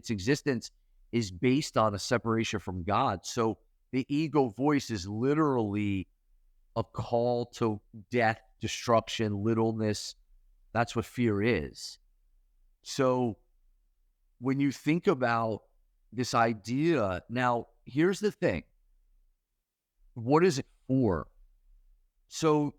its existence is based on a separation from God. So the ego voice is literally a call to death, destruction, littleness. That's what fear is. So when you think about this idea, now here's the thing. What is it for? So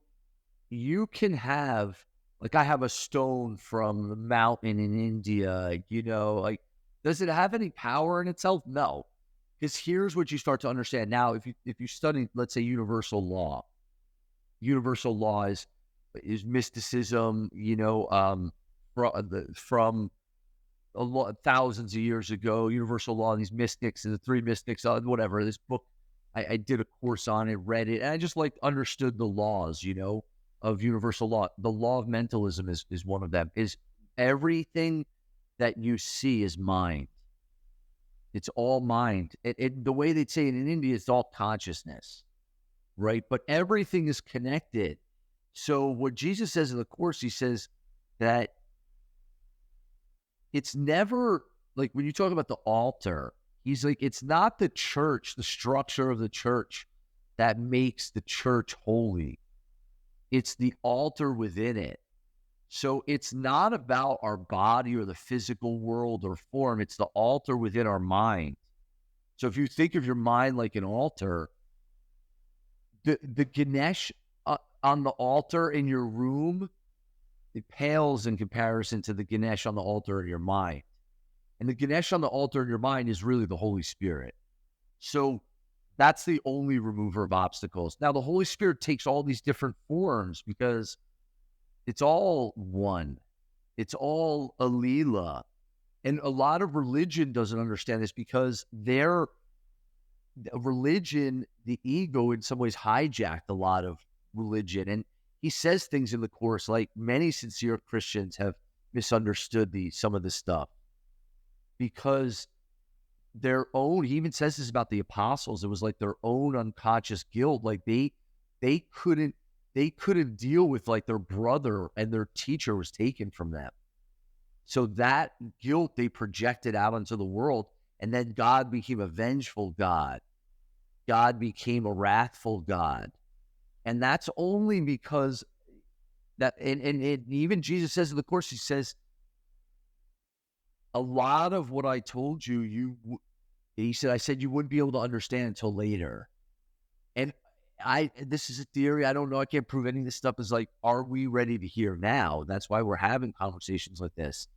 you can have, like, I have a stone from the mountain in India, like, does it have any power in itself? No. Because here's what you start to understand. Now, if you study, let's say, universal law is mysticism, from thousands of years ago, universal law, these mystics, the three mystics, whatever. This book, I did a course on it, read it, and I just understood the laws, of universal law. The law of mentalism is one of them. Is everything that you see is mind. It's all mind. The way they say it in India, it's all consciousness, right? But everything is connected. So what Jesus says in the course, he says that it's never like when you talk about the altar, he's like, it's not the church, the structure of the church that makes the church holy. It's the altar within it. So it's not about our body or the physical world or form. It's the altar within our mind. So if you think of your mind like an altar, the Ganesh on the altar in your room, it pales in comparison to the Ganesh on the altar in your mind. And the Ganesh on the altar in your mind is really the Holy Spirit. So that's the only remover of obstacles. Now, the Holy Spirit takes all these different forms because it's all one. It's all a Leela. And a lot of religion doesn't understand this because their religion, the ego in some ways hijacked a lot of religion. And he says things in the course like many sincere Christians have misunderstood some of this stuff because their own, he even says this about the apostles, it was like their own unconscious guilt. Like they couldn't deal with like their brother and their teacher was taken from them. So that guilt they projected out into the world, and then God became a vengeful God. God became a wrathful God. And that's only because that, and even Jesus says in the course, he says, a lot of what I told you, he said, I said you wouldn't be able to understand until later. And this is a theory. I don't know. I can't prove any of this stuff. Is like, are we ready to hear now? That's why we're having conversations like this.